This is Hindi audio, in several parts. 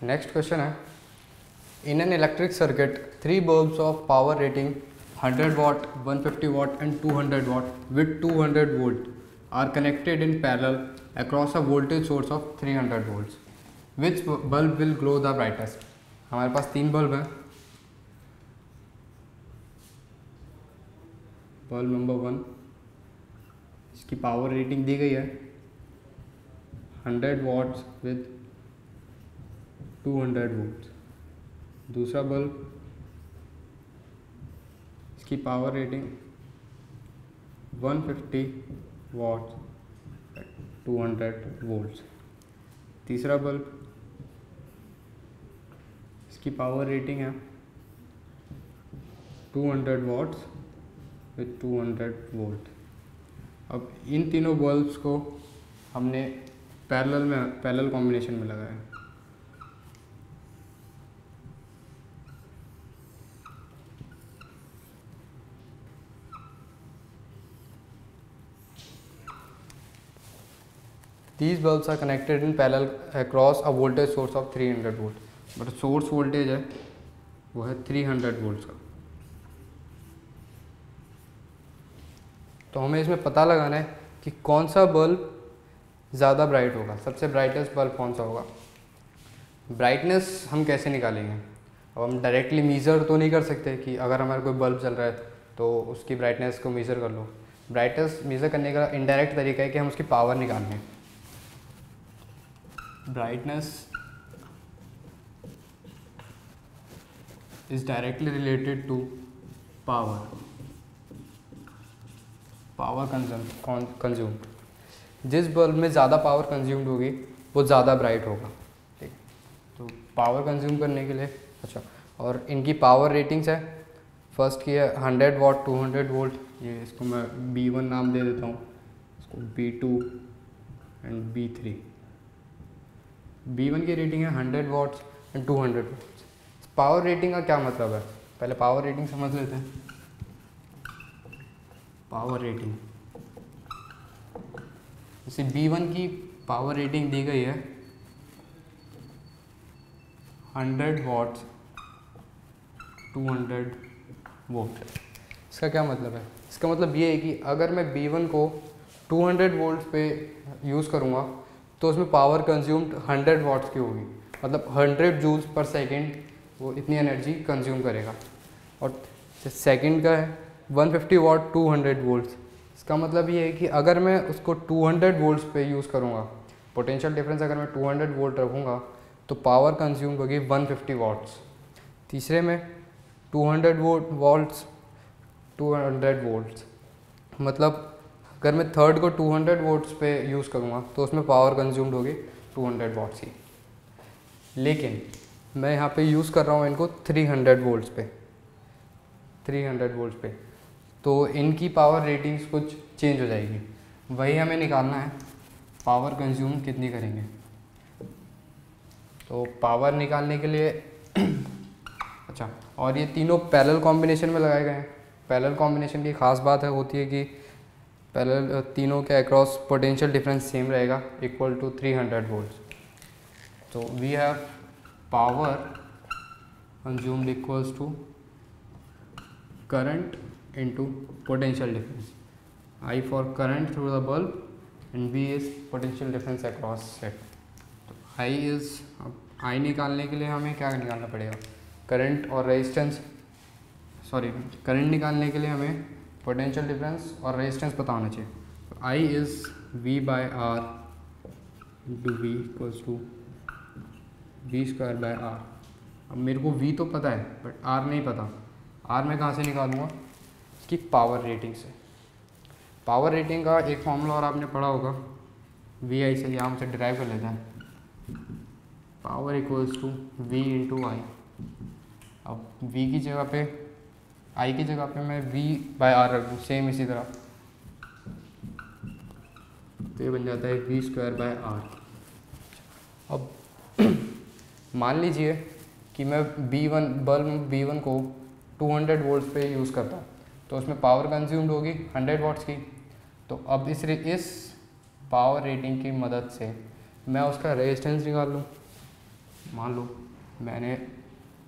नेक्स्ट क्वेश्चन है, in an electric circuit 3 bulbs of power rating 100 watt, 150 watt and 200 watt with 200 volt are connected in parallel across a voltage source of 300 volts. Which bulb will glow the brightest? हमारे पास 3 बल्ब हैं. बल्ब नंबर 1, इसकी पावर रेटिंग दी गई है 100 watts with 200 volts. दूसरा बल्ब, इसकी पावर रेटिंग 150 watts 200 volts. तीसरा बल्ब, इसकी पावर रेटिंग है 200 watts with 200 volt. अब इन तीनों बल्ब्स को हमने पैरेलल कॉम्बिनेशन में लगाया. These bulbs are connected in parallel across a voltage source of 300 volt. But source voltage है वो है 300 वोल्ट्स का. तो हमें इसमें पता लगाना है कि कौन सा बल्ब ज़्यादा ब्राइट होगा, सबसे ब्राइटेस्ट बल्ब कौन सा होगा. ब्राइटनेस हम कैसे निकालेंगे? अब हम डायरेक्टली मीज़र तो नहीं कर सकते कि अगर हमारा कोई बल्ब चल रहा है तो उसकी ब्राइटनेस को मीज़र कर लो. ब्राइटनेस मीज़र करने का इनडायरेक्ट तरीका है कि हम उसकी पावर निकालें. Brightness is directly related to power consumed. जिस बल्ब में ज़्यादा पावर कंज्यूम्ड होगी वो ज़्यादा ब्राइट होगा. ठीक, तो पावर कंज्यूम करने के लिए अच्छा, और इनकी पावर रेटिंग्स है. फर्स्ट की है 100 watt 200 volt. ये इसको मैं B1 नाम दे देता हूँ, इसको B2 एंड B3. B1 की रेटिंग है 100 watts and 200 volts. Power rating का क्या मतलब है? पहले पावर रेटिंग समझ लेते हैं. पावर रेटिंग, जैसे B1 की पावर रेटिंग दी गई है 100 watts 200 volt. इसका क्या मतलब है? इसका मतलब ये है कि अगर मैं B1 को 200 volts पे यूज़ करूँगा तो उसमें पावर कंज्यूम्ड 100 वाट्स की होगी. मतलब 100 जूल्स पर सेकेंड वो इतनी एनर्जी कंज्यूम करेगा. और सेकेंड का है 150 वाट 200 वोल्ट्स. इसका मतलब ये है कि अगर मैं उसको 200 वोल्ट्स पे यूज़ करूँगा, पोटेंशियल डिफरेंस अगर मैं 200 वोल्ट रखूँगा तो पावर कंज्यूम होगी 150 वाट्स. तीसरे में 200 वोल्ट्स 200 वोल्ट्स, मतलब अगर मैं थर्ड को 200 वोल्ट्स पे यूज़ करूँगा तो उसमें पावर कंज्यूम्ड होगी 200 वाट्स की. लेकिन मैं यहाँ पे यूज़ कर रहा हूँ इनको 300 वोल्ट्स पे, 300 वोल्ट्स पे, तो इनकी पावर रेटिंग्स कुछ चेंज हो जाएगी. वही हमें निकालना है पावर कंज्यूम कितनी करेंगे. तो पावर निकालने के लिए अच्छा, और ये तीनों पैरेलल कॉम्बिनेशन में लगाए गए हैं. पैरेलल कॉम्बिनेशन की ख़ास बात होती है कि पैरेलल तीनों के अक्रॉस पोटेंशियल डिफरेंस सेम रहेगा, इक्वल टू 300 वोल्ट्स. तो we have power consumed equals to current into potential difference. I for current through the bulb and V is potential difference across it. तो I is, अब I निकालने के लिए हमें क्या निकालना पड़ेगा? करंट और रेजिस्टेंस, करंट निकालने के लिए हमें पोटेंशियल डिफरेंस और रेजिस्टेंस पता होना चाहिए. तो I is V by R into V equals to V square by R. अब मेरे को V तो पता है बट R नहीं पता. R मैं कहाँ से निकालूँगा? इसकी पावर रेटिंग से. पावर रेटिंग का एक फॉर्मूला और आपने पढ़ा होगा, VI से, यहाँ से डिराइव कर लेते हैं. Power equals to V into I. अब V की जगह पे, I की जगह पे मैं V बाय R रख दूँ, सेम इसी तरह, तो ये बन जाता है V स्क्वायर बाय R. अब मान लीजिए कि मैं बल्ब B1 को 200 वोल्ट्स पे यूज़ करता हूँ, तो उसमें पावर कंज्यूम्ड होगी 100 वाट्स की. तो अब इस पावर रेटिंग की मदद से मैं उसका रेजिस्टेंस निकाल लूँ. मान लो मैंने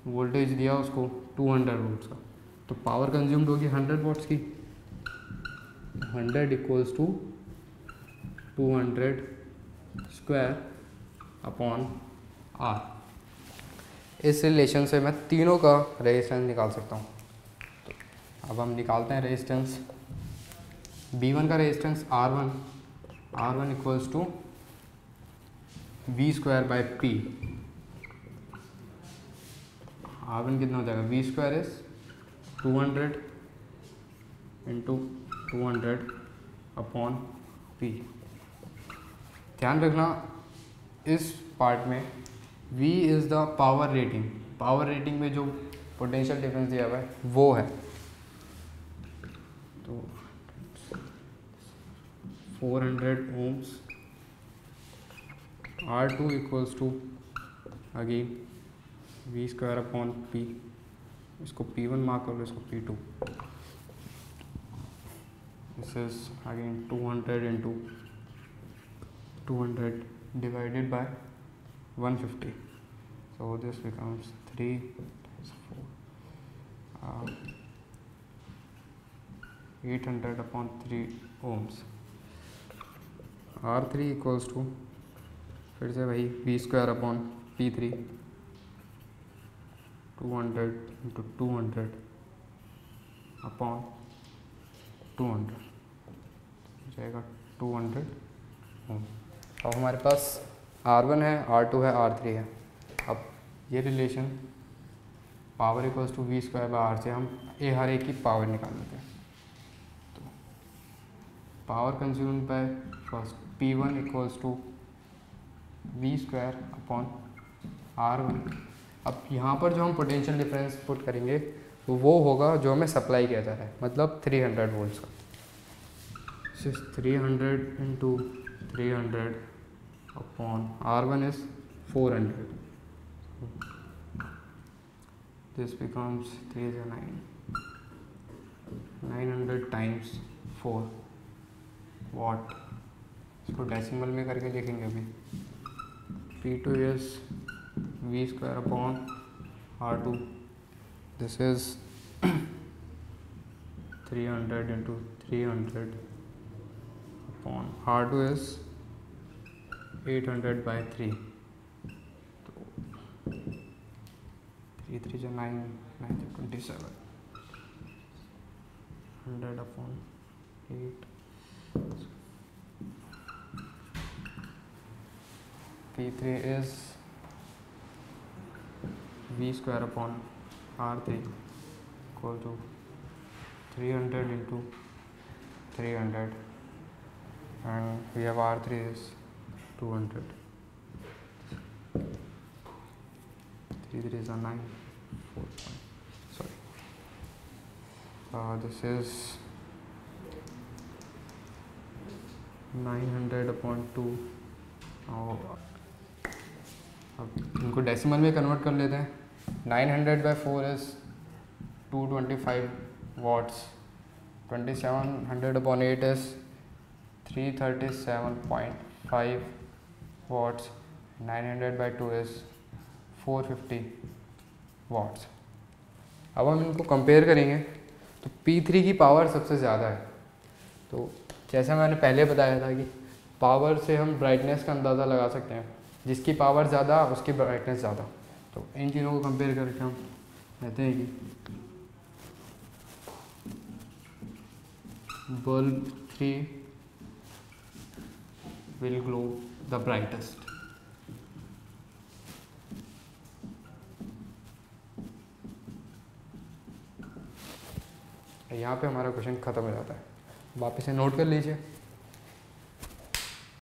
वोल्टेज दिया उसको 200 वोल्ट्स का, तो पावर कंज्यूम्ड होगी 100 वॉट्स की। 100 equals to 200 square upon R. इस रिलेशन से मैं तीनों का रेजिस्टेंस निकाल सकता हूँ। तो अब हम निकालते हैं रेजिस्टेंस। B1 का resistance R1 equals to V square by P। R1 कितना हो जाएगा, V square is 200 into 200 upon P। ध्यान रखना इस पार्ट में V is the power rating. Power rating में जो पोटेंशियल डिफरेंस दिया हुआ है वो है, तो 400 ohms। R2 equals to again V square upon P। इसको P1 मार्क करो, इसको P2। This is again 200 into 200 divided by 150, so this becomes 3 times 4, 800 upon 3 ohms। R3 equals to फिर से वही V square upon P3, 200 into 200 upon 200 हो जाएगा 200 ओम। अब हमारे पास R1 है, R2 है, R3 है। अब ये relation power equals to V square by R से हम हर एक की पावर निकाल लेते हैं। तो power consumed by first P1 equals to V square upon R1। अब यहाँ पर जो हम पोटेंशियल डिफरेंस पुट करेंगे तो वो होगा जो हमें सप्लाई किया जा रहा है, मतलब 300 वोल्ट्स का। 300 into 300 upon R1 is 400, this becomes 3 is 9, 900 times 4 watt। इसको डेसिमल में करके लिखेंगे अभी। P2 is V square upon R2, this is 300 into 300 upon R2 is 800 by 3, तो 3 3 is 9, 9 is 27, 100 upon 8, P3 is V square upon R3 equal to 300 into 300, and we have R3 is 200, 3 3 is a 9, 4 sorry, this is 900 upon 2। अब इनको डेसिमल में कन्वर्ट कर लेते हैं। 900 by 4 is 225 watts, 2700 upon 8 is 337.5 watts, 900 by 2 is 450 watts। अब हम इनको कंपेयर करेंगे तो P3 की पावर सबसे ज़्यादा है। तो जैसा मैंने पहले बताया था कि पावर से हम ब्राइटनेस का अंदाज़ा लगा सकते हैं, जिसकी पावर ज़्यादा उसकी ब्राइटनेस ज़्यादा। तो इन तीनों को कंपेयर करके हम कहते हैं कि bulb 3 will glow the brightest। यहाँ पे हमारा क्वेश्चन ख़त्म हो जाता है। वापस से नोट कर लीजिए।